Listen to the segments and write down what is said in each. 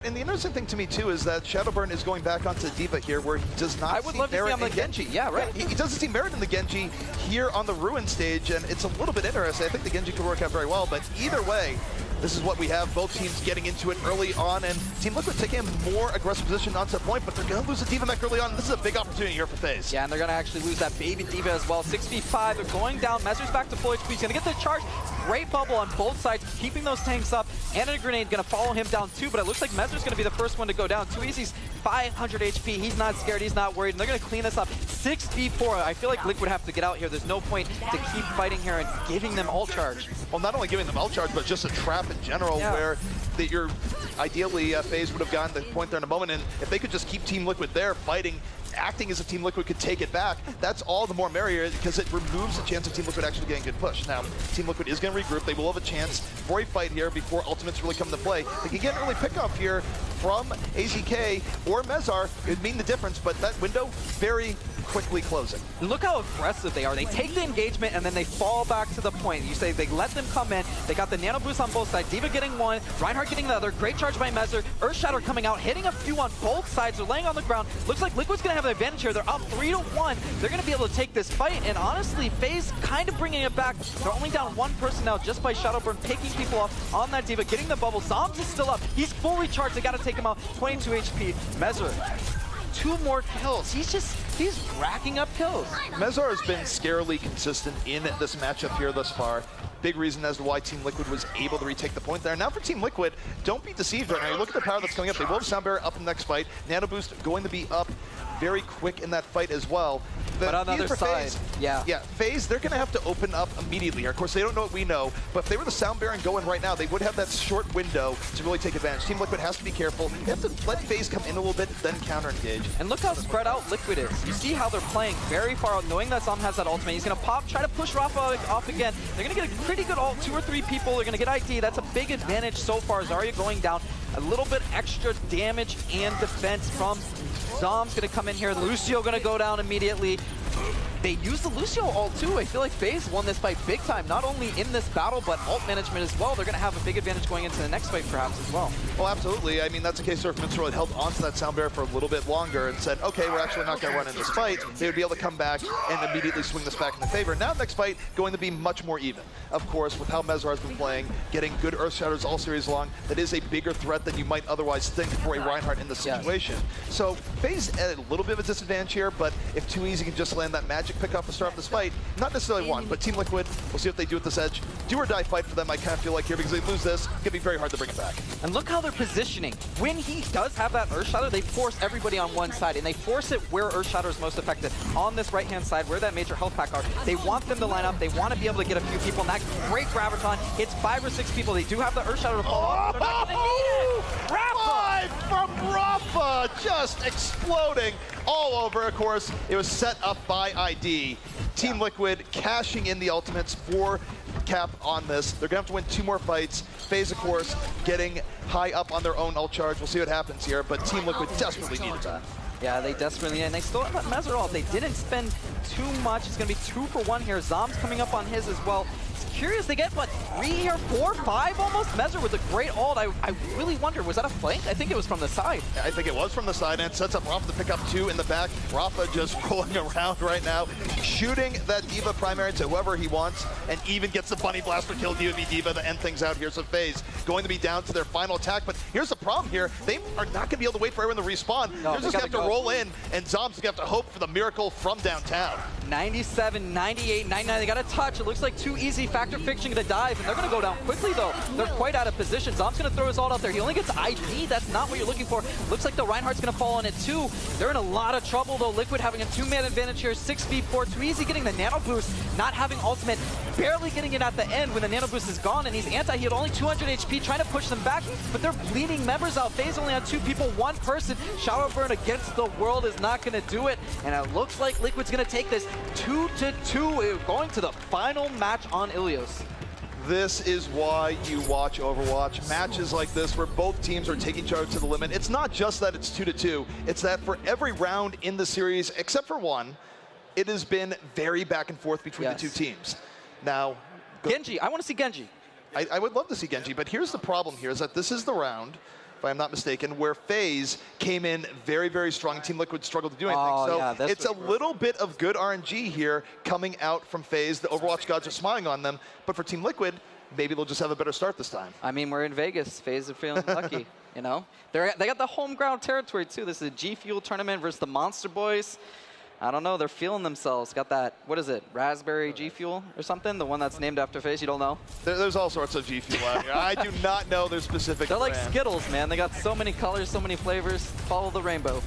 And the interesting thing to me too is that Shadowburn is going back onto D.Va here, where he does not see merit in the Genji. Yeah, right. He doesn't see merit in the Genji here on the Ruin stage, and it's a little bit interesting. I think the Genji could work out very well, but either way, this is what we have. Both teams getting into it early on, and Team Liquid taking a more aggressive position onto the point, but they're going to lose the D.Va mech early on. This is a big opportunity here for Faze. Yeah, and they're going to actually lose that baby D.Va as well. 6v5, they're going down. Mezer's back to full HP. He's going to get the charge. Great bubble on both sides, keeping those tanks up, and a grenade going to follow him down too, but it looks like Mezer's going to be the first one to go down. Too Easy's 500 HP. He's not scared. He's not worried, and they're going to clean this up. 6v4. I feel like Liquid have to get out here. There's no point to keep fighting here and giving them ult charge. Well, not only giving them ult charge, but just a trap in general where you're ideally Faze would have gotten the point there in a moment, and if they could just keep Team Liquid there fighting, acting as if Team Liquid could take it back, that's all the more merrier because it removes the chance of Team Liquid actually getting a good push. Now, Team Liquid is going to regroup. They will have a chance for a fight here before ultimates really come into play. They can get an early pickoff here from AZK or Mezar. It would mean the difference, but that window very quickly closing. Look how aggressive they are. They take the engagement and then they fall back to the point. You say they let them come in. They got the nano boost on both sides. D.Va getting one, Reinhardt getting the other. Great charge by Mezar. Earthshatter coming out, hitting a few on both sides. They're laying on the ground. Looks like Liquid's going to have the advantage here. They're up 3-1. They're going to be able to take this fight, and honestly, FaZe kind of bringing it back. They're only down one person now just by Shadowburn picking people off on that D.Va, getting the bubble. Zombs is still up. He's fully charged. They got to take him out. 22 HP. Mezar, 2 more kills. He's racking up kills. Mezar has been scarily consistent in this matchup here thus far. Big reason as to why Team Liquid was able to retake the point there. Now for Team Liquid, don't be deceived right now. You look at the power that's coming up. They will have Sound Barrier up in the next fight. Nano Boost going to be up very quick in that fight as well. But on the other side, Faze, they're going to have to open up immediately here. Of course, they don't know what we know, but if they were the Sound Baron going right now, they would have that short window to really take advantage. Team Liquid has to be careful. They have to let Faze come in a little bit, then counter-engage. And look how spread out Liquid is. You see how they're playing very far out, knowing that Zom has that ultimate. He's going to pop, try to push Rafa off again. They're going to get a pretty good ult, 2 or 3 people. They're going to get ID. That's a big advantage so far. Zarya going down. A little bit extra damage and defense from Zom's going to come in here. Lucio going to go down immediately. They use the Lucio ult too. I feel like FaZe won this fight big time, not only in this battle, but ult management as well. They're going to have a big advantage going into the next fight perhaps as well. Well, absolutely. I mean, that's a case where if Minstrel had held onto that Sound Barrier for a little bit longer and said, okay, we're actually not going to run in this fight, they would be able to come back and immediately swing this back in their favor. Now, next fight, going to be much more even. Of course, with how Mezar has been playing, getting good Earth Shatters all series long, that is a bigger threat than you might otherwise think for a Reinhardt in this situation. So, FaZe at a little bit of a disadvantage here, but if Too Easy can just land that magic pick off to start this fight, not necessarily one, but Team Liquid, we'll see what they do with this edge. Do or die fight for them, I kind of feel like here, because they lose this, it's going to be very hard to bring it back. And look how they're positioning. When he does have that Earthshatter, they force everybody on one side, and they force it where Earthshatter is most effective. On this right-hand side, where that major health pack are, they want them to line up, they want to be able to get a few people, and that great Graviton hits 5 or 6 people. They do have the Earthshatter to follow up, they're not going to need it! Rafa! 5 from Rafa, just exploding all over. Of course, it was set up by ID. Team Liquid cashing in the ultimates for Cap on this. They're going to have to win 2 more fights. FaZe, of course, getting high up on their own ult charge. We'll see what happens here, but Team Liquid desperately needed that. Yeah, they desperately, and they still have that Mezar ult. They didn't spend too much. It's going to be 2 for 1 here. Zom's coming up on his as well. Curious, they get, what, 3 or 4, 5 almost? Mezar with a great ult. I really wonder, was that a flank? I think it was from the side. I think it was from the side, and it sets up Rafa to pick up 2 in the back. Rafa just rolling around right now, shooting that D.Va primary to whoever he wants, and even gets the Bunny Blaster kill D.Va to end things out here. So FaZe going to be down to their final attack, but here's the problem here. They are not going to be able to wait for everyone to respawn. No, they're just going to have to roll in, and Zom's going to have to hope for the miracle from downtown. 97, 98, 99, they got a touch. It looks like Too Easy factor fixing the dive, and they're going to go down quickly though. They're quite out of position. Zom's going to throw his ult out there. He only gets ID. That's not what you're looking for. Looks like the Reinhardt's going to fall on it too. They're in a lot of trouble though. Liquid having a 2-man advantage here. 6v4. Too Easy getting the nano boost, not having ultimate, barely getting it at the end when the nano boost is gone, and he's anti. He had only 200 HP, trying to push them back, but they're bleeding members out. FaZe only on 2 people, 1 person. Shadowburn against the world is not going to do it, and it looks like Liquid's going to take this 2-2, going to the final match on Ilios. This is why you watch Overwatch. Matches like this where both teams are taking charge to the limit. It's not just that it's 2-2. It's that for every round in the series, except for one, it has been very back and forth between the 2 teams. Now, Genji, I want to see Genji. I would love to see Genji, but here's the problem here is that this is the round if I'm not mistaken, where Faze came in very, very strong. Team Liquid struggled to do anything. Oh, so yeah, it's a little bit of good RNG here coming out from Faze. The Overwatch gods are smiling on them, but for Team Liquid, maybe they'll just have a better start this time. I mean, we're in Vegas. Faze are feeling lucky, you know? They got the home ground territory, too. This is a G Fuel tournament versus the Monster Boys. I don't know, they're feeling themselves. Got that, what is it, Raspberry G Fuel or something? The one that's named after Faze, you don't know? There's all sorts of G Fuel out here. I do not know their specific They're like brand. Skittles, man. They got so many colors, so many flavors. Follow the rainbow.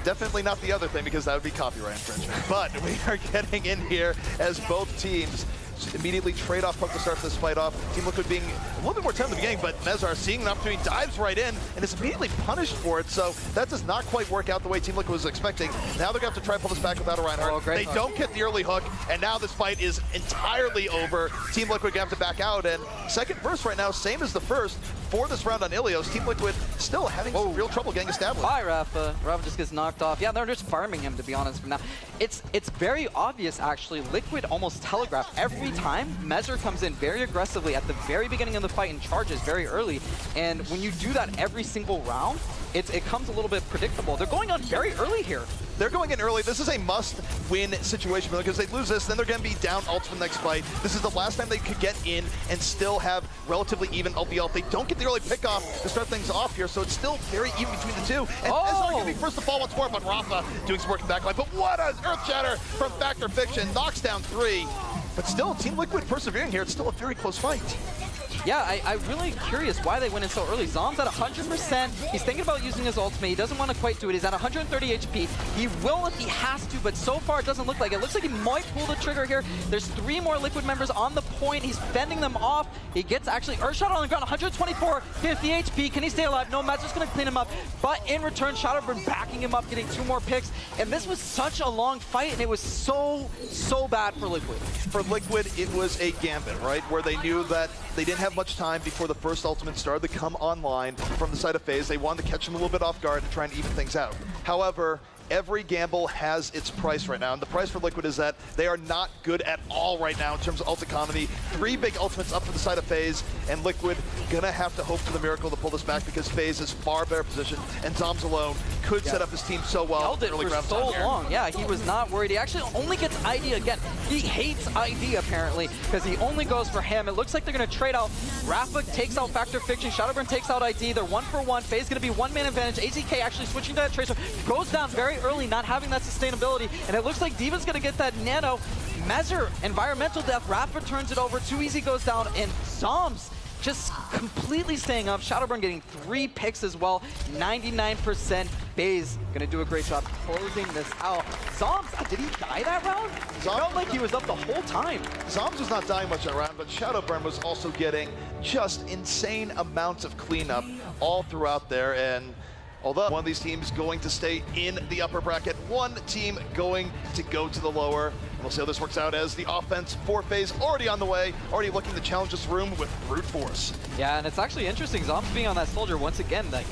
Definitely not the other thing, because that would be copyright infringement. But we are getting in here as both teams immediately trade off puck to start this fight off. Team Liquid being a little bit more tense in the beginning, but Mezar seeing an opportunity, dives right in, and is immediately punished for it. So that does not quite work out the way Team Liquid was expecting. Now they're going to have to try and pull this back without a Reinhardt. Oh, they don't get the early hook, and now this fight is entirely over. Team Liquid going to have to back out, and second burst right now, same as the first for this round on Ilios. Team Liquid still having some real trouble getting established. Bye, Rafa. Rafa just gets knocked off. Yeah, they're just farming him, to be honest, for now. It's very obvious, actually. Liquid almost telegraph every time. Mezar comes in very aggressively at the very beginning of the fight and charges very early. And when you do that every single round, it comes a little bit predictable. They're going on very early here. They're going in early. This is a must-win situation because they lose this, then they're going to be down ults for the next fight. This is the last time they could get in and still have relatively even LPL. They don't get the early pickoff to start things off here, so it's still very even between the two. And Ezra going to be first to fall once more, but Rafa doing some work in the backline. But what an earth shatter from Factor Fiction. Knocks down 3. But still, Team Liquid persevering here. It's still a very close fight. Yeah, I'm really curious why they went in so early. Zom's at 100%. He's thinking about using his ultimate. He doesn't want to quite do it. He's at 130 HP. He will if he has to, but so far it doesn't look like it. Looks like he might pull the trigger here. There's 3 more Liquid members on the point. He's fending them off. He gets actually Earthshot on the ground, 124, 50 HP. Can he stay alive? No, Matt's just going to clean him up. But in return, Shadowburn backing him up, getting 2 more picks. And this was such a long fight, and it was so bad for Liquid. For Liquid, it was a gambit, right? Where they knew that they didn't have much time before the first ultimate started to come online from the side of Faze. They wanted to catch them a little bit off guard and try and even things out. However, every gamble has its price right now, and the price for Liquid is that they are not good at all right now in terms of ult economy. 3 big ultimates up for the side of Faze, and Liquid gonna have to hope for the miracle to pull this back because Faze is far better positioned, and Zoms alone could set up his team so well. Held it for so long. Yeah, he was not worried. He actually only gets ID again. He hates ID apparently because he only goes for him. It looks like they're gonna trade out. Rafa takes out Factor Fiction. Shadowburn takes out ID. They're 1-for-1. Faze gonna be 1-man advantage. AZK actually switching to that Tracer. Goes down very early, not having that sustainability, and it looks like Diva's gonna get that nano. Mezar, environmental death. Rafa turns it over. Too Easy goes down, and Zoms just completely staying up. Shadowburn getting 3 picks as well. 99%. Faze gonna do a great job closing this out. Zoms, did he die that round? It felt like he was up the whole time. Zoms was not dying much that round, but Shadowburn was also getting just insane amounts of cleanup all throughout there. And although one of these teams going to stay in the upper bracket, one team going to go to the lower. And we'll see how this works out as the offense for Faze already on the way, already looking to challenge this room with brute force. Yeah, and it's actually interesting. Zoms being on that soldier once again. Like,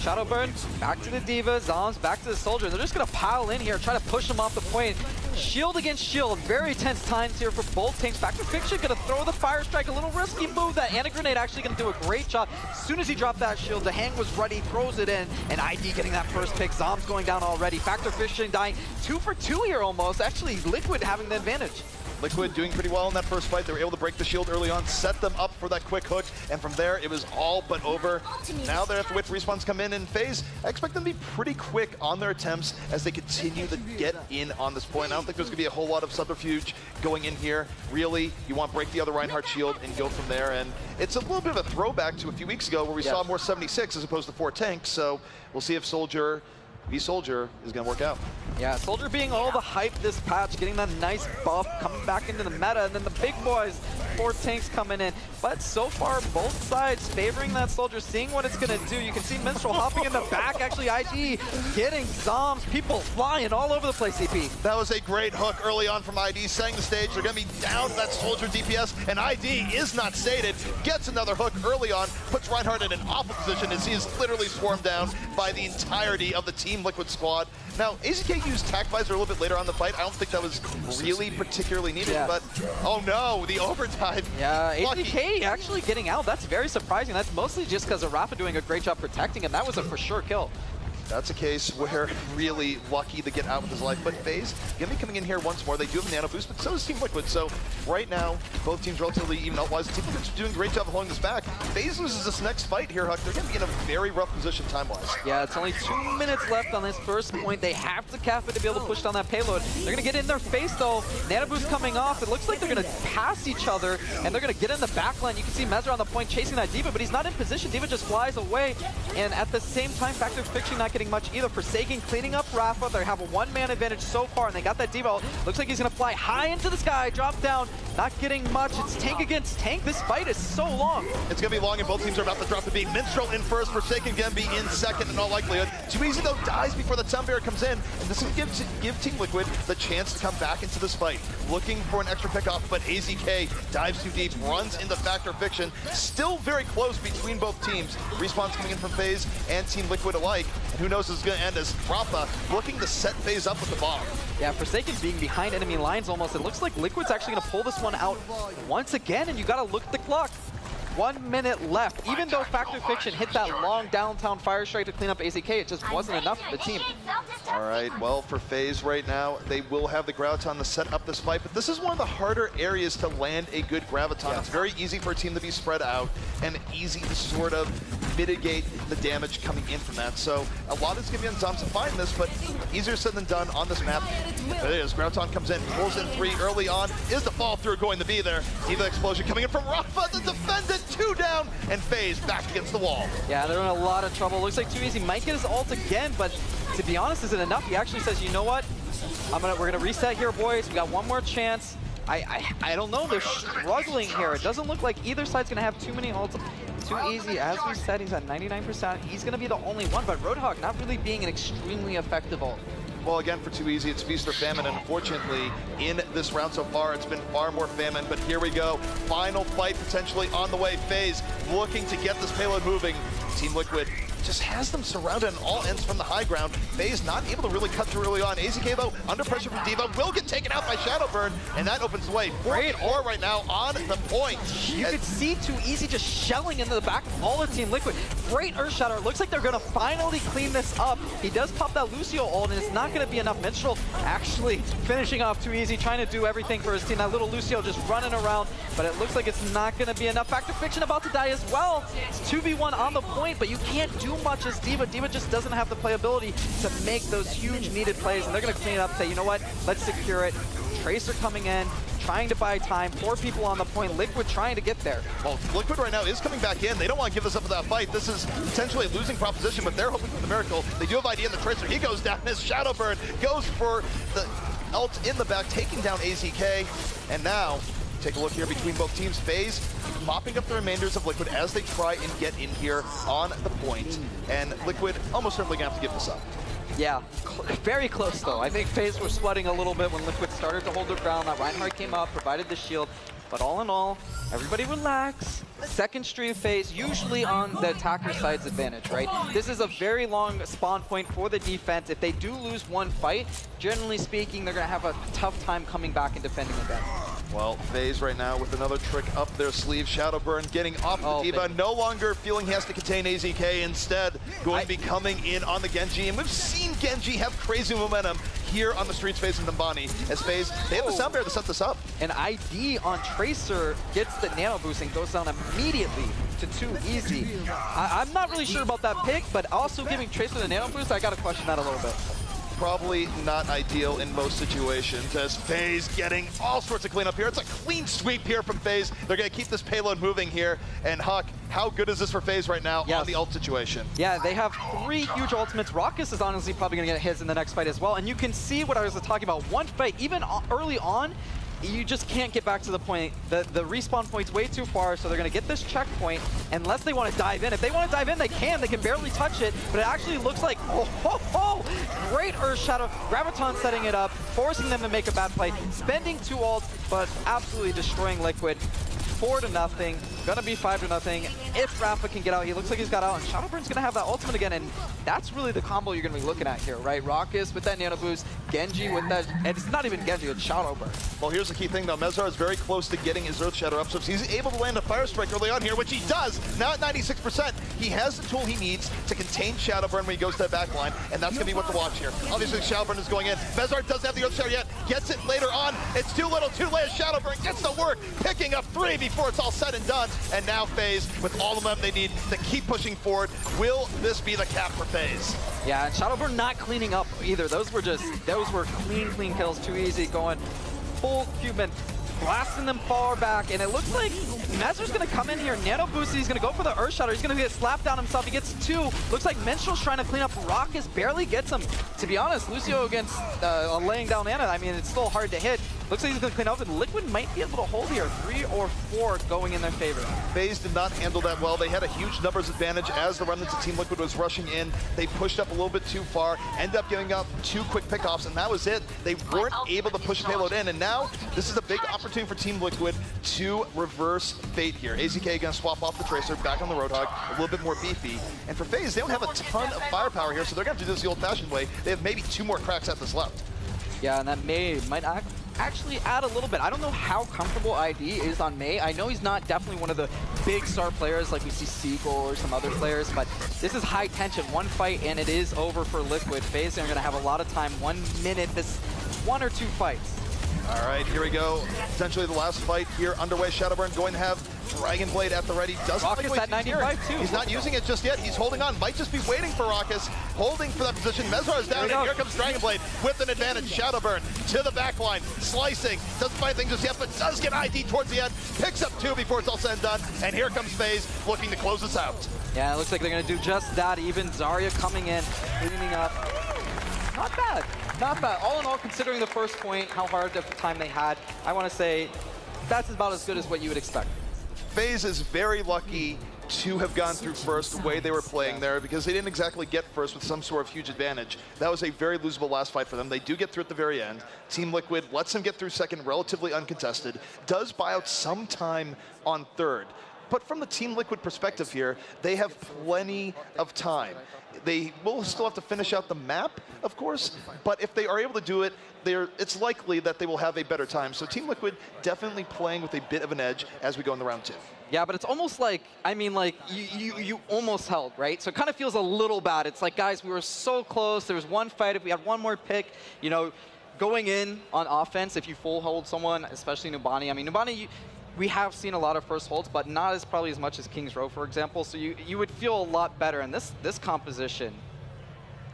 Shadowburn back to the Diva, Zoms back to the soldier. They're just gonna pile in here, try to push them off the point. Shield against shield, very tense times here for both teams. Factor Fiction gonna throw the Fire Strike, a little risky move. That Anti-Grenade actually gonna do a great job. As soon as he dropped that shield, the hang was ready, throws it in, and ID getting that first pick. Zoms going down already. Factor Fiction dying 2 for 2 here almost. Actually, Liquid having the advantage. Liquid doing pretty well in that first fight. They were able to break the shield early on, set them up for that quick hook, and from there it was all but over. Now they have to wait for respawns come in, and Faze, I expect them to be pretty quick on their attempts as they continue to get in on this point. I don't think there's going to be a whole lot of subterfuge going in here. Really, you want to break the other Reinhardt shield and go from there, and it's a little bit of a throwback to a few weeks ago where we saw more 76 as opposed to 4 tanks, so we'll see if Soldier is going to work out. Yeah, Soldier being all the hype this patch, getting that nice buff, coming back into the meta, and then the big boys, 4 tanks coming in. But so far, both sides favoring that Soldier, seeing what it's going to do. You can see Minstrel hopping in the back, actually ID getting Zoms, people flying all over the place, CP. That was a great hook early on from ID, setting the stage. They're going to be down to that Soldier DPS, and ID is not sated. Gets another hook early on, puts Reinhardt in an awful position as he is literally swarmed down by the entirety of the Team Liquid squad. Now, AZK used Tac Visor a little bit later on in the fight. I don't think that was really particularly needed, but oh no, the overtime dive. Yeah, Lucky. AZK actually getting out. That's very surprising. That's mostly just because of Rafa doing a great job protecting him. That was a for sure kill. That's a case where really lucky to get out with his life. But Faze gonna be coming in here once more. They do have a nano boost, but so does Team Liquid. So right now, both teams relatively even out-wise. Team Liquid's doing a great job of holding this back. Faze loses this next fight here, Huck. They're gonna be in a very rough position time-wise. Yeah, it's only 2 minutes left on this first point. They have to cap it to be able to push down that payload. They're gonna get in their face though. Nano boost coming off. It looks like they're gonna pass each other, and they're gonna get in the backline. You can see Mezra on the point chasing that D.Va, but he's not in position. D.Va just flies away, and at the same time, Factor Fiction not getting much either. Forsaken cleaning up Rafa. They have a one-man advantage so far, and they got that D.Va. Looks like he's gonna fly high into the sky, drop down, not getting much. It's tank against tank. This fight is so long. It's gonna be long, and both teams are about to drop the beat. Minstrel in first, Forsaken gonna be in second in all likelihood. Too Easy though dies before the Sound Barrier comes in, and this will give Team Liquid the chance to come back into this fight. Looking for an extra pick off, but AZK dives too deep, runs into Factor Fiction. Still very close between both teams. Respawns coming in from Faze and Team Liquid alike. And who knows, this is gonna end as Rafa looking to set Faze up with the bomb. Yeah, Forsaken being behind enemy lines almost. It looks like Liquid's actually gonna pull this one out once again, and you gotta look at the clock. 1 minute left. Even though Factor Fiction hit that long downtown fire strike to clean up AZK, it just wasn't enough for the team. All right, well, for Faze right now, they will have the Graviton to set up this fight, but this is one of the harder areas to land a good Graviton. Yeah. It's very easy for a team to be spread out and easy to sort of mitigate the damage coming in from that. So a lot is going to be on Zoms to find this, but easier said than done on this map. There it is. Graviton comes in, pulls in 3 early on. Is the fall through going to be there? D.Va explosion coming in from Rafa to defend it. 2 down, and Faze back against the wall. Yeah, they're in a lot of trouble. Looks like Too Easy might get his ult again, but to be honest, is it enough? He actually says, you know what? We're gonna reset here, boys. We got one more chance. I don't know. They're struggling here. It doesn't look like either side's gonna have too many ults. Too Easy, as we said, he's at 99%. He's gonna be the only one, but Roadhog not really being an extremely effective ult. Well, again, for Too Easy, it's feast or famine, and unfortunately, in this round so far, it's been far more famine, but here we go. Final fight potentially on the way. Faze looking to get this payload moving. Team Liquid just has them surrounded on all ends from the high ground. Faze not able to really cut through early on. AZK, though, under pressure from D.Va, will get taken out by Shadowburn, and that opens the way. Great ore right now on the point. You could see Too Easy just shelling into the back of all of Team Liquid. Great Earth Shatter. It looks like they're going to finally clean this up. He does pop that Lucio ult, and it's not going to be enough. Minstrel actually finishing off Too Easy, trying to do everything for his team. That little Lucio just running around, but it looks like it's not going to be enough. Factor Fiction about to die as well. It's 2v1 on the point, but you can't do much as D.Va. D.Va just doesn't have the playability to make those huge needed plays, and they're going to clean it up, say, you know what, let's secure it. Tracer coming in, trying to buy time, 4 people on the point, Liquid trying to get there. Well, Liquid right now is coming back in. They don't want to give this up without a fight. This is potentially a losing proposition, but they're hoping for the miracle. They do have ID in the Tracer. He goes down as Shadowburn goes for the ult in the back, taking down AZK. And now, take a look here between both teams. Faze mopping up the remainders of Liquid as they try and get in here on the point. And Liquid almost certainly going to have to give this up. Yeah, very close though. I think Faze was sweating a little bit when Liquid started to hold their ground. That Reinhardt came up, provided the shield. But all in all, everybody relax. Second stream Faze, usually on the attacker side's advantage, right? This is a very long spawn point for the defense. If they do lose one fight, generally speaking, they're going to have a tough time coming back and defending again. Well, Faze right now with another trick up their sleeve. Shadowburn getting off the D.Va, no longer feeling he has to contain AZK, instead going to be coming in on the Genji. And we've seen Genji have crazy momentum here on the streets facing Numbani. As Faze, they have the Sound Barrier to set this up. An ID on Tracer gets the nano boost and goes down immediately to Too Easy. I'm not really sure about that pick, but also giving Tracer the nano boost, I got to question that a little bit. Probably not ideal in most situations, as Faze getting all sorts of cleanup here. It's a clean sweep here from Faze. They're going to keep this payload moving here. And Huck, how good is this for Faze right now on the ult situation? Yeah, they have 3 huge ultimates. Raucus is honestly probably going to get his in the next fight as well. And you can see what I was talking about. One fight, even early on, you just can't get back to the point. The respawn point's way too far, so they're going to get this checkpoint unless they want to dive in. If they want to dive in, they can. They can barely touch it, but it actually looks like, great Earth Shadow. Graviton setting it up, forcing them to make a bad play, spending 2 ults, but absolutely destroying Liquid. 4-0. Gonna be 5-0. If Rafa can get out, he looks like he's got out, and Shadowburn's gonna have that ultimate again, and that's really the combo you're gonna be looking at here, right? Raucus with that nano boost, Genji with that, and it's not even Genji, it's Shadowburn. Well, here's the key thing though, Mezar is very close to getting his Earth Shatter up, so if he's able to land a Fire Strike early on here, which he does, now at 96%, he has the tool he needs to contain Shadowburn when he goes to that back line, and that's gonna be what to watch here. Obviously, Shadowburn is going in. Mezar doesn't have the Earth Shatter yet, gets it later on. It's too little, too late. Shadowburn gets the work, picking up 3 before it's all said and done, and now Faze with all the momentum they need to keep pushing forward. Will this be the cap for Faze? Yeah, and Shadowburn not cleaning up either. Those were clean kills, too easy, going full Cuban, blasting them far back, and it looks like Mezar's gonna come in here, nano boost, he's gonna go for the Earth Shatter, he's gonna get slapped down himself, he gets 2. Looks like Minstrel's trying to clean up, Raucus barely gets him. To be honest, Lucio against laying down Ana, I mean, it's still hard to hit. Looks like he's gonna clean up, and Liquid might be able to hold here. 3 or 4 going in their favor. Faze did not handle that well. They had a huge numbers advantage as the remnants of Team Liquid was rushing in. They pushed up a little bit too far, ended up giving up 2 quick pickoffs, and that was it. They weren't able to push the payload in, and now this is a big opportunity for Team Liquid to reverse fate here. AZK gonna swap off the Tracer, back on the Roadhog, a little bit more beefy. And for Faze, they don't have a ton of firepower here, so they're gonna have to do this the old-fashioned way. They have maybe 2 more cracks at this left. Yeah, and that might actually add a little bit. I don't know how comfortable ID is on Mei. I know he's not definitely one of the big star players like we see Seagull or some other players, but this is high tension. 1 fight and it is over for Liquid. Faze are going to have a lot of time. 1 minute, this 1 or 2 fights. All right, here we go. Potentially the last fight here underway. Shadowburn going to have Dragon Blade at the ready. Doesn't Raucus at 95 too. He's not using it just yet. He's holding on. Might just be waiting for Raucus. Holding for that position. Mezar is down, and here comes Dragon Blade with an advantage. Shadowburn to the back line. Slicing. Doesn't find things just yet, but does get ID towards the end. Picks up 2 before it's all said and done. And here comes Faze looking to close this out. Yeah, it looks like they're going to do just that. Even Zarya coming in, cleaning up. Not bad. Not bad. All in all, considering the first point, how hard of a time they had, I want to say that's about as good as what you would expect. Faze is very lucky to have gone through first the way they were playing there, because they didn't exactly get first with some sort of huge advantage. That was a very losable last fight for them. They do get through at the very end. Team Liquid lets them get through second relatively uncontested, does buy out some time on third. But from the Team Liquid perspective here, they have plenty of time. They will still have to finish out the map, of course, but if they are able to do it, it's likely that they will have a better time. So Team Liquid definitely playing with a bit of an edge as we go in the round 2. Yeah, but it's almost like, I mean, like, you almost held, right? So it kind of feels a little bad. It's like, guys, we were so close. There was 1 fight. If we had 1 more pick, you know, going in on offense, if you full hold someone, especially Numbani. I mean, Numbani, we have seen a lot of first holds, but not as probably as much as King's Row, for example. So you would feel a lot better in this composition.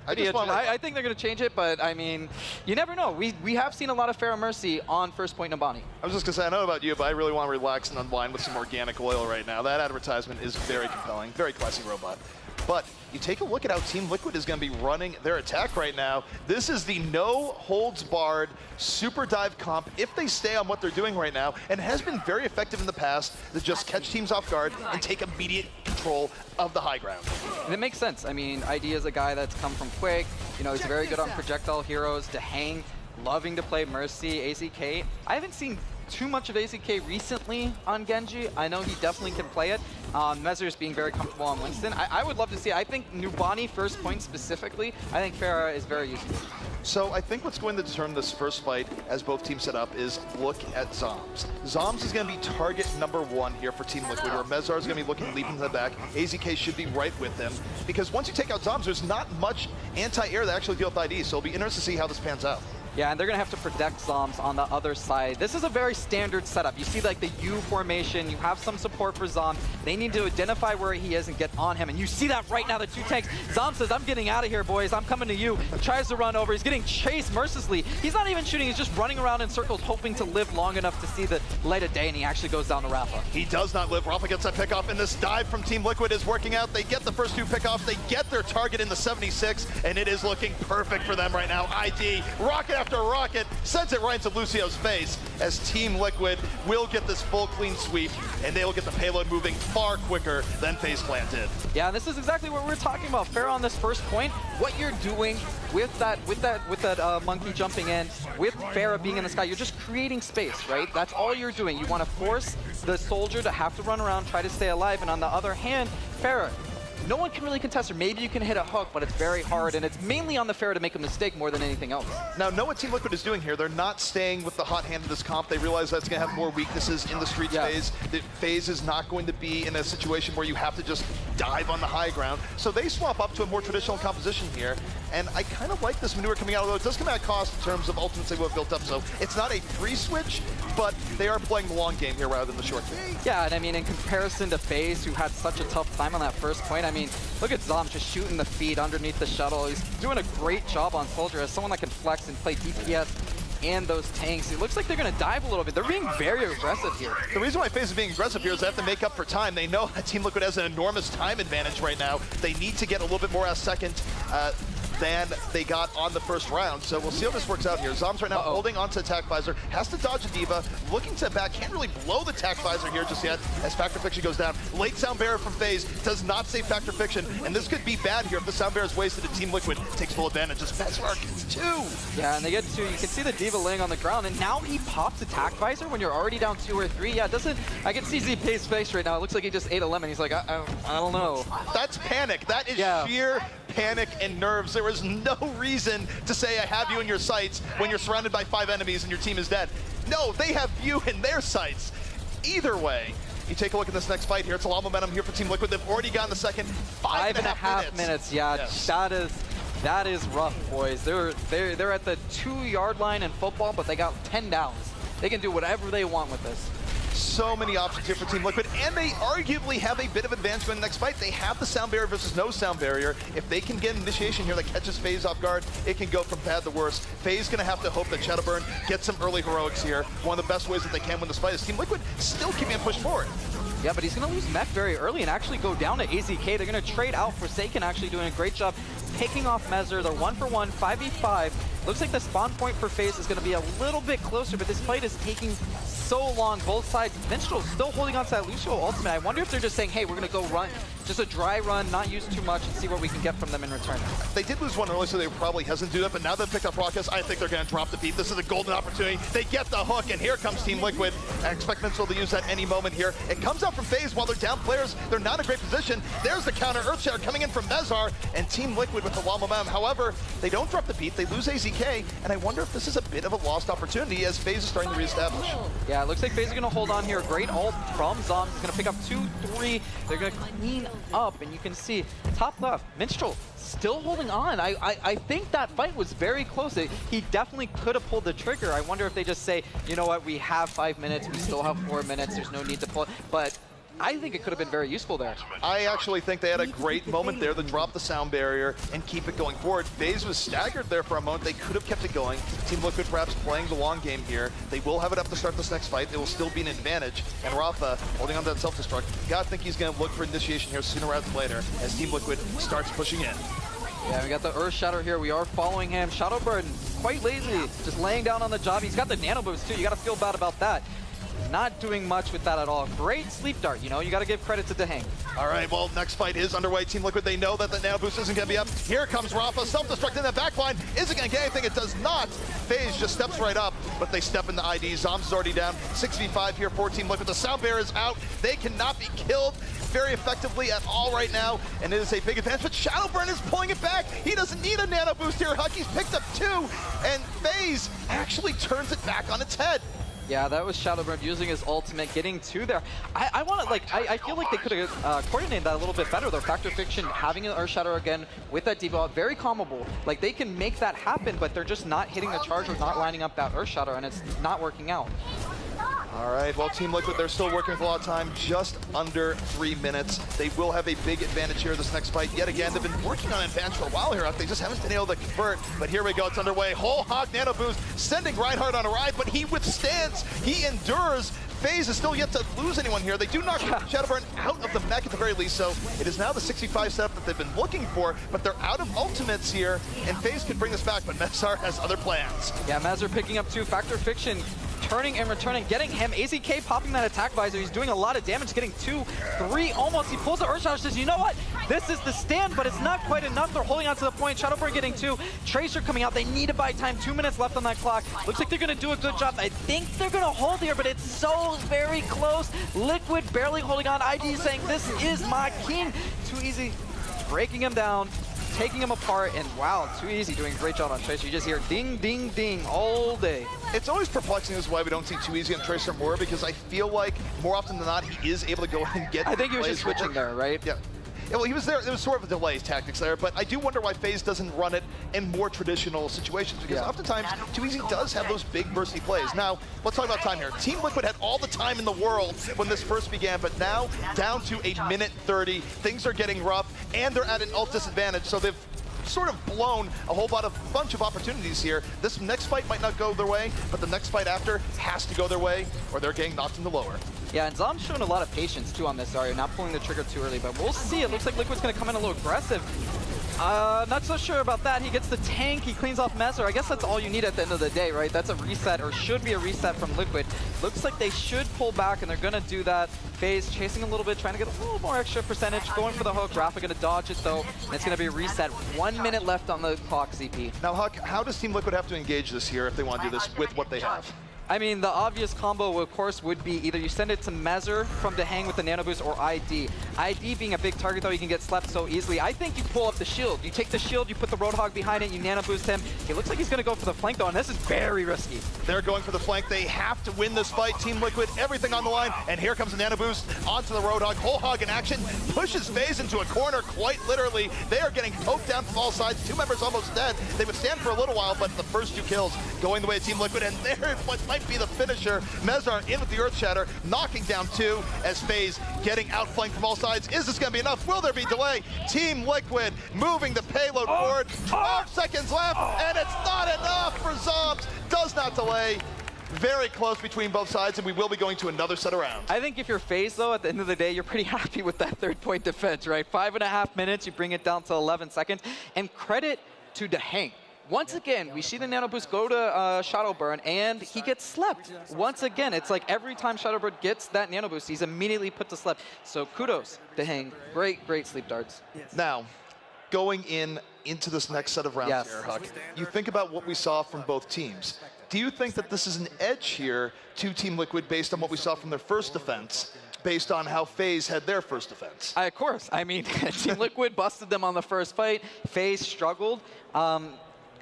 I think they're going to change it, but I mean, you never know. We have seen a lot of Fair Mercy on first point Numbani. I was just going to say, I don't know about you, but I really want to relax and unwind with some organic oil right now. That advertisement is very compelling, very classy robot. But you take a look at how Team Liquid is going to be running their attack right now. This is the no-holds-barred super dive comp if they stay on what they're doing right now, and has been very effective in the past to just catch teams off guard and take immediate control of the high ground. And it makes sense. I mean, ID is a guy that's come from Quake. You know, he's very good on projectile heroes to hang, loving to play Mercy, AZK. I haven't seen too much of AZK recently on Genji. I know he definitely can play it. Mezar's being very comfortable on Winston. I would love to see, I think Numbani first point specifically, I think Farah is very useful. So I think what's going to determine this first fight, as both teams set up, is look at Zoms. Zoms is going to be target #1 here for Team Liquid, where Mezar is going to be looking, leaping to the back. AZK should be right with them, because once you take out Zoms, there's not much anti-air that actually deal with ID, so it'll be interesting to see how this pans out. Yeah, and they're going to have to protect Zoms on the other side. This is a very standard setup. You see like the U formation, you have some support for Zom. They need to identify where he is and get on him. And you see that right now, the 2 tanks. Zom says, I'm getting out of here, boys. I'm coming to you. He tries to run over. He's getting chased mercilessly. He's not even shooting. He's just running around in circles, hoping to live long enough to see the light of day, and he actually goes down to Rafa. He does not live. Rafa gets that pickoff, and this dive from Team Liquid is working out. They get the first 2 pickoffs. They get their target in the 76, and it is looking perfect for them right now. ID, rocket after rocket, sends it right into Lucio's face, as Team Liquid will get this full clean sweep, and they will get the payload moving far quicker than FaZe Clan did. Yeah, and this is exactly what we're talking about. Fair on this first point, what you're doing with that monkey jumping in, with Farah being in the sky, you're just creating space, right? That's all you're doing. You want to force the soldier to have to run around, try to stay alive, and on the other hand, Farah, no one can really contest her. Maybe you can hit a hook, but it's very hard, and it's mainly on the Farah to make a mistake more than anything else. Now, know what Team Liquid is doing here. They're not staying with the hot hand of this comp. They realize that's going to have more weaknesses in the Streets phase. The phase is not going to be in a situation where you have to just dive on the high ground. So they swap up to a more traditional composition here, and I kind of like this maneuver coming out, although it does come at a cost in terms of ultimates they will have built up. So it's not a free switch, but they are playing the long game here rather than the short game. Yeah, and I mean, in comparison to FaZe, who had such a tough time on that first point, I mean, look at Zom just shooting the feed underneath the shuttle. He's doing a great job on Soldier as someone that can flex and play DPS and those tanks. It looks like they're going to dive a little bit. They're being very aggressive here. The reason why FaZe is being aggressive here is they have to make up for time. They know that Team Liquid has an enormous time advantage right now. They need to get a little bit more a second than they got on the first round. So we'll see how this works out here. Zom's right now holding onto attack visor, has to dodge a diva, looking to back, can't really blow the attack visor here just yet as Factor Fiction goes down. Late sound barrier from FaZe does not save Factor Fiction, and this could be bad here if the sound barrier is wasted and Team Liquid takes full advantage as Bezark gets 2. Yeah, and they get 2. You can see the diva laying on the ground, and now he pops attack visor when you're already down 2 or 3. Yeah, it doesn't. I can see ZP's face right now. It looks like he just ate a lemon. He's like, I don't know. That's panic. That is sheer panic and nerves. There was no reason to say I have you in your sights when you're surrounded by 5 enemies and your team is dead. No, they have you in their sights. Either way, you take a look at this next fight here. It's a lot of momentum here for Team Liquid. They've already gotten the second 5.5 minutes. Yeah, yes. That is rough, boys. They're at the 2-yard line in football, but they got 10 downs. They can do whatever they want with this. So many options here for Team Liquid, and they arguably have a bit of advantage in the next fight. They have the sound barrier versus no sound barrier. If they can get an initiation here that catches FaZe off guard, it can go from bad to worse. FaZe gonna have to hope that Shadowburn gets some early heroics here. One of the best ways that they can win this fight is Team Liquid still keeping it pushed forward. Yeah, but he's going to lose mech very early and actually go down to AZK. They're going to trade out. Forsaken actually doing a great job picking off Mezzer. They're 1-for-1, 5v5. Looks like the spawn point for FaZe is going to be a little bit closer, but this fight is taking so long, both sides. Minstrel still holding on to that Lucio ultimate. I wonder if they're just saying, hey, we're going to go run, just a dry run, not use too much, and see what we can get from them in return. They did lose one early, so they were probably hesitant to do that, but now they've picked up Rockets, I think they're going to drop the beat. This is a golden opportunity. They get the hook, and here comes Team Liquid. I expect Minstrel to use that any moment here. It comes out from FaZe while they're down players. They're not in a great position. There's the counter. Earthshatter coming in from Mezar, and Team Liquid with the wall momentum. However, they don't drop the beat. They lose AZK, and I wonder if this is a bit of a lost opportunity as FaZe is starting to reestablish. Yeah, it looks like FaZe are going to hold on here. Great ult from Zom. He's going to pick up 2-3. They're going to clean up, and you can see top left, Minstrel still holding on. I think that fight was very close. He definitely could have pulled the trigger. I wonder if they just say, you know what, we have 5 minutes, we still have 4 minutes, there's no need to pull it. But I think it could have been very useful there. I actually think they had a great moment there to drop the sound barrier and keep it going forward. FaZe was staggered there for a moment. They could have kept it going. Team Liquid perhaps playing the long game here. They will have it up to start this next fight. It will still be an advantage. And Rafa holding on to that self-destruct. Gotta think he's gonna look for initiation here sooner rather than later as Team Liquid starts pushing in. Yeah, we got the Earthshatter here. We are following him. Shadowburn, quite lazy, just laying down on the job. He's got the nano boost too. You gotta feel bad about that. Not doing much with that at all. Great sleep dart, you know, you got to give credit to Dehang. All right, well, next fight is underway. Team Liquid, they know that the nano boost isn't going to be up. Here comes Rafa, self-destruct in the backline. Is it going to get anything? It does not. FaZe just steps right up, but they step in the ID. Zom's is already down. 6v5 here for Team Liquid. The sound barrier is out. They cannot be killed very effectively at all right now, and it is a big advantage, but Shadowburn is pulling it back. He doesn't need a nano boost here. Hucky's picked up 2, and FaZe actually turns it back on its head. Yeah, that was Shadowburn using his ultimate, getting 2 there. I want to, like, I feel like they could have coordinated that a little bit better, though. Factor Fiction having an Earthshatter again with that Diva, very calmable. Like, they can make that happen, but they're just not hitting the charge or not lining up that Earthshatter, and it's not working out. All right, well, Team Liquid, they're still working with a lot of time, just under 3 minutes. They will have a big advantage here this next fight. Yet again, they've been working on advantage for a while here. They just haven't been able to convert, but here we go, it's underway. Whole hog nano boost, sending Reinhardt on a ride, but he withstands, he endures. Faze is still yet to lose anyone here. They do knock Shadowburn out of the mech at the very least, so it is now the 65 setup that they've been looking for, but they're out of ultimates here, and Faze could bring this back, but Mezar has other plans. Yeah, Mezar picking up 2. Factor Fiction turning and returning, getting him. AZK popping that attack visor. He's doing a lot of damage, getting 2, 3 almost. He pulls the Earthshock, says, you know what? This is the stand, but it's not quite enough. They're holding on to the point. Shadowburn getting 2. Tracer coming out. They need to buy time. 2 minutes left on that clock. Looks like they're going to do a good job. I think they're going to hold here, but it's so very close. Liquid barely holding on. ID saying, this is my king. Too easy. Breaking him down, taking him apart, and wow, Too Easy doing a great job on Tracer. You just hear ding, ding, ding all day. It's always perplexing as why we don't see Too Easy on Tracer more, because I feel like more often than not, he is able to go and get. I think he was just switching there, right? Yeah. Yeah, well, he was there. There was sort of a delay tactics there, but I do wonder why Faze doesn't run it in more traditional situations, because oftentimes Too Easy does have those big bursty plays. Now, let's talk about time here. Team Liquid had all the time in the world when this first began, but now down to a minute 30, things are getting rough, and they're at an ult disadvantage, so they've sort of blown a whole bunch of opportunities here. This next fight might not go their way, but the next fight after has to go their way, or they're getting knocked in the lower. Yeah, and Zom's showing a lot of patience too on this Zarya, not pulling the trigger too early, but we'll see. It looks like Liquid's gonna come in a little aggressive. Not so sure about that. He gets the tank, he cleans off Mezar. I guess that's all you need at the end of the day, right? That's a reset, or should be a reset from Liquid. Looks like they should pull back, and they're gonna do that. Faze chasing a little bit, trying to get a little more extra percentage, going for the hook. Rafa gonna dodge it though, and it's gonna be a reset. 1 minute left on the clock, CP. Now, Huck, how does Team Liquid have to engage this here if they want to do this with what they have? I mean, the obvious combo, of course, would be either you send it to Mezar from the hang with the nano boost, or ID. ID being a big target, though, you can get slept so easily. I think you pull up the shield. You take the shield, you put the Roadhog behind it, you nano boost him. It looks like he's going to go for the flank, though, and this is very risky. They're going for the flank. They have to win this fight. Team Liquid, everything on the line, and here comes the nano boost onto the Roadhog. Whole hog in action, pushes Faze into a corner, quite literally. They are getting poked down from all sides. 2 members almost dead. They would stand for a little while, but the first 2 kills going the way of Team Liquid, and there what might be the finisher. Mezar in with the Earth Shatter, knocking down 2 as Faze getting outflanked from all sides. Is this going to be enough? Will there be delay? Team Liquid moving the payload forward. 12 seconds left, and it's not enough for Zombs. Does not delay. Very close between both sides, and we will be going to another set of rounds. I think if you're Faze, though, at the end of the day, you're pretty happy with that 3rd point defense, right? 5.5 minutes, you bring it down to 11 seconds. And credit to the Hank. Once again, we see the nano boost go to Shadowburn, and he gets slept. Once again, it's like every time Shadowburn gets that nano boost, he's immediately put to sleep. So kudos to Hang. Great, great sleep darts. Now, going into this next set of rounds here, Huck, you think about what we saw from both teams. Do you think that this is an edge here to Team Liquid based on what we saw from their first defense, based on how Faze had their first defense? Of course. I mean, Team Liquid busted them on the first fight. Faze struggled.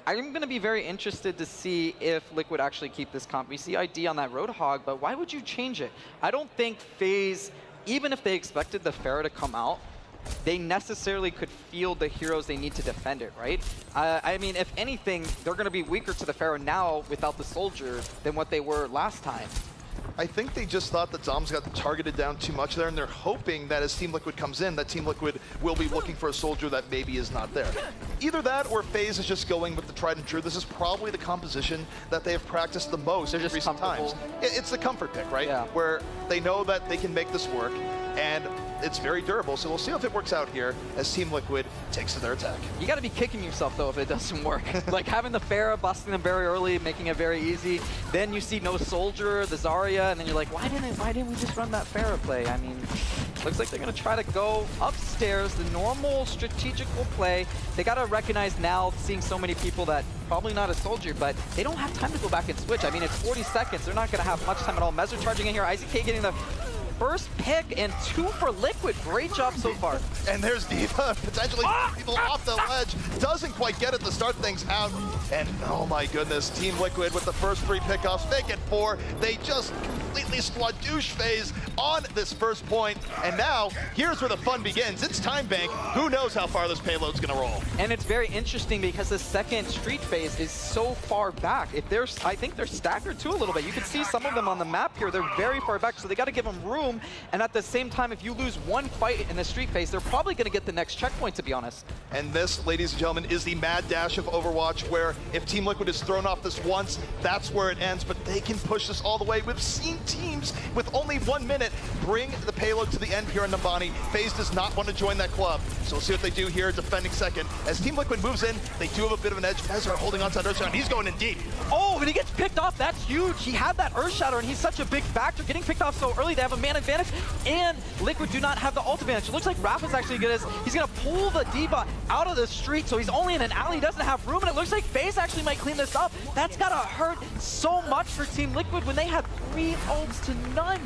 I'm going to be very interested to see if Liquid actually keep this comp. We see ID on that Roadhog, but why would you change it? I don't think Faze, even if they expected the Pharah to come out, they necessarily could field the heroes they need to defend it, right? I mean, if anything, they're going to be weaker to the Pharah now without the Soldier than what they were last time. I think they just thought that Zombs got targeted down too much there, and they're hoping that as Team Liquid comes in, that Team Liquid will be looking for a soldier that maybe is not there. Either that, or Faze is just going with the tried and true. This is probably the composition that they have practiced the most in recent times. It's the comfort pick, right? Yeah. Where they know that they can make this work, and it's very durable, so we'll see if it works out here as Team Liquid takes to their attack. You got to be kicking yourself, though, if it doesn't work. Like having the Pharah, busting them very early, making it very easy. Then you see no Soldier, the Zarya, and then you're like, why didn't we just run that Pharah play? I mean, looks like they're going to try to go upstairs, the normal strategical play. They got to recognize now, seeing so many people, that probably not a Soldier, but they don't have time to go back and switch. I mean, it's 40 seconds. They're not going to have much time at all. Mezar charging in here. IZK getting the first pick, and 2 for Liquid. Great job so far. And there's Diva potentially people off the ledge. Doesn't quite get it to start things out. And oh my goodness, Team Liquid with the first 3 pickoffs, make it 4. They just completely squadouche Faze on this first point. And now, here's where the fun begins. It's time bank. Who knows how far this payload's gonna roll? And it's very interesting because the second street phase is so far back. If they're, I think they're staggered too a little bit. You can see some of them on the map here. They're very far back, so they got to give them room room. And at the same time, if you lose one fight in the street phase, they're probably going to get the next checkpoint, to be honest. And this, ladies and gentlemen, is the mad dash of Overwatch, where if Team Liquid is thrown off this once, that's where it ends, but they can push this all the way. We've seen teams with only 1 minute bring the payload to the end here in Nambani. Faze does not want to join that club, so we'll see what they do here, defending second. As Team Liquid moves in, they do have a bit of an edge. Faze are holding on to that Earth Shatter, and he's going in deep. Oh, but he gets picked off. That's huge. He had that Earth Shatter, and he's such a big factor. Getting picked off so early, they have a man advantage, and Liquid do not have the ult advantage. It looks like Rafa's actually good as he's going to pull the D.Va out of the street, so he's only in an alley. He doesn't have room, and it looks like Faze actually might clean this up. That's got to hurt so much for Team Liquid when they had 3 ults to none.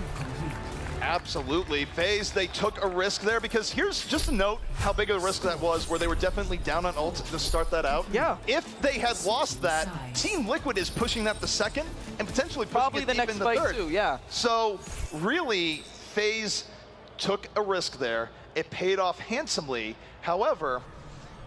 Absolutely. Faze, they took a risk there, because here's just a note how big of a risk that was, where they were definitely down on ult to start that out. Yeah. If they had lost that, Team Liquid is pushing that to second and potentially pushing Probably it the deep next in the fight third. too, yeah. So really, Faze took a risk there. It paid off handsomely. However,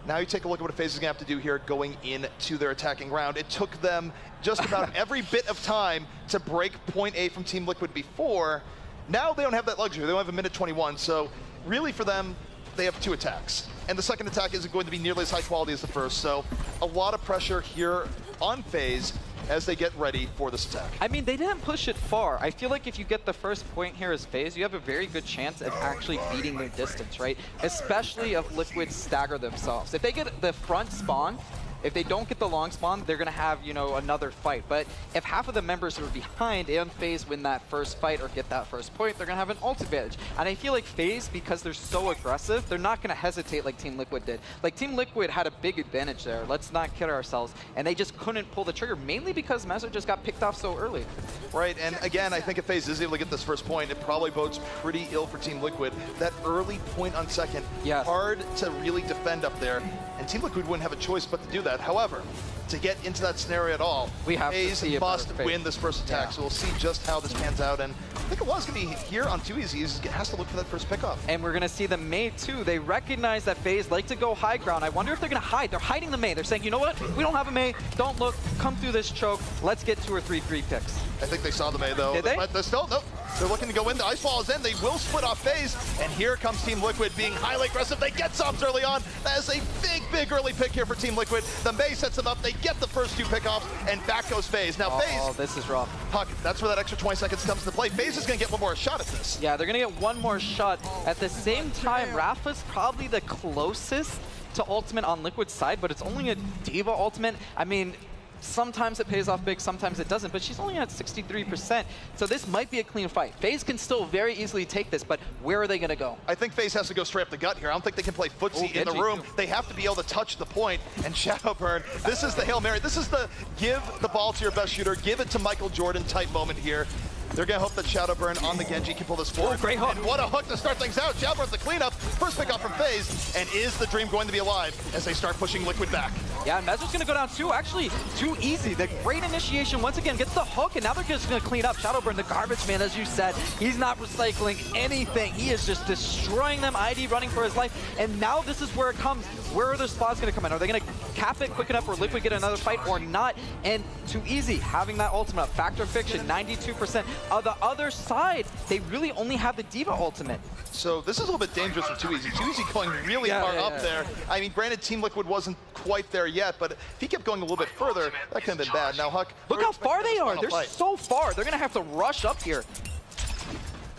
now you take a look at what Faze is going to have to do here going into their attacking round. It took them just about every bit of time to break point A from Team Liquid before. Now they don't have that luxury. They don't have a minute 21. So really for them, they have 2 attacks. And the second attack isn't going to be nearly as high quality as the first. So a lot of pressure here on Faze as they get ready for this attack. I mean, they didn't push it far. I feel like if you get the first point here as Faze, you have a very good chance of actually beating their distance, right? Especially if Liquid stagger themselves. If they get the front spawn, if they don't get the long spawn, they're going to have, you know, another fight. But if half of the members who are behind and Faze win that first fight or get that first point, they're going to have an ult advantage. And I feel like Faze, because they're so aggressive, they're not going to hesitate like Team Liquid did. Like, Team Liquid had a big advantage there. Let's not kid ourselves. And they just couldn't pull the trigger, mainly because Messer just got picked off so early. Right, and again, I think if Faze is able to get this first point, it probably bodes pretty ill for Team Liquid. That early point on second, yes, hard to really defend up there. And Team Liquid wouldn't have a choice but to do that. However, to get into that scenario at all, Faze must win this first attack. Yeah. So we'll see just how this pans out. And I think it was going to be here on 2 easies. It has to look for that first pickoff. And we're going to see the Mei too. They recognize that Faze like to go high ground. I wonder if they're going to hide. They're hiding the Mei. They're saying, you know what? We don't have a Mei. Don't look. Come through this choke. Let's get 2 or 3 free picks. I think they saw the Mei though. Did they? But they're still, nope. They're looking to go in. The ice ball is in. They will split off Faze. And here comes Team Liquid being highly aggressive. They get subs early on. That is a big, big early pick here for Team Liquid. The Mei sets them up. They get the first 2 pickoffs, and back goes Faze. Now Faze. Oh, this is rough. Huck, that's where that extra 20 seconds comes into play. Faze is going to get one more shot at this. Yeah, they're going to get one more shot. At the same time, Rafa's probably the closest to ultimate on Liquid's side, but it's only a D.Va ultimate. I mean, sometimes it pays off big, sometimes it doesn't, but she's only at 63%. So this might be a clean fight. Faze can still very easily take this, but where are they going to go? I think Faze has to go straight up the gut here. I don't think they can play footsie in the room. They have to be able to touch the point. And Shadowburn, this is the Hail Mary. This is the give the ball to your best shooter, give it to Michael Jordan type moment here. They're going to hope that Shadowburn on the Genji can pull this forward. Oh, great hook. And what a hook to start things out. Shadowburn's the cleanup. First pick off from Faze. And is the dream going to be alive as they start pushing Liquid back? Yeah, Mezzo's going to go down too. Actually, too easy. The great initiation once again gets the hook, and now they're just going to clean up. Shadowburn, the garbage man, as you said. He's not recycling anything. He is just destroying them. ID running for his life. And now this is where it comes. Where are their spots going to come in? Are they going to cap it quick enough where Liquid get another fight or not? And too easy, having that ultimate. Factor Fiction, 92%. On the other side, they really only have the D.Va ultimate. So this is a little bit dangerous for 2easy. 2easy going really far up there. I mean, granted, Team Liquid wasn't quite there yet, but if he kept going a little bit further, that could have been bad. Now, Huck, look how far they are. They're so far. They're going to have to rush up here.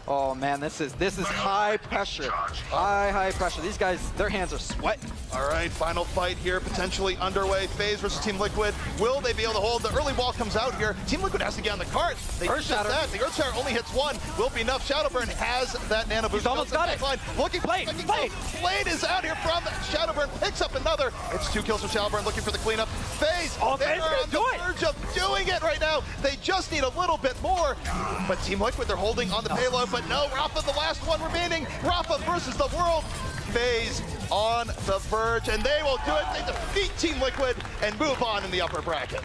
Oh man, this is high pressure. High pressure. These guys, their hands are sweating. All right, final fight here, potentially underway. Faze versus Team Liquid. Will they be able to hold? The early wall comes out here. Team Liquid has to get on the cart. They Earth Shatter. The Earth Shatter only hits 1. Will be enough. Shadowburn has that nano boost. He's almost got it. Looking for Blade is out here from Shadowburn. Picks up another. It's 2 kills for Shadowburn, looking for the cleanup. Faze, they're on the verge of doing it right now. They just need a little bit more. But Team Liquid, they're holding on the payload, but no, Rafa, the last one remaining. Rafa versus the world. Faze on the verge, and they will do it. They defeat Team Liquid and move on in the upper bracket.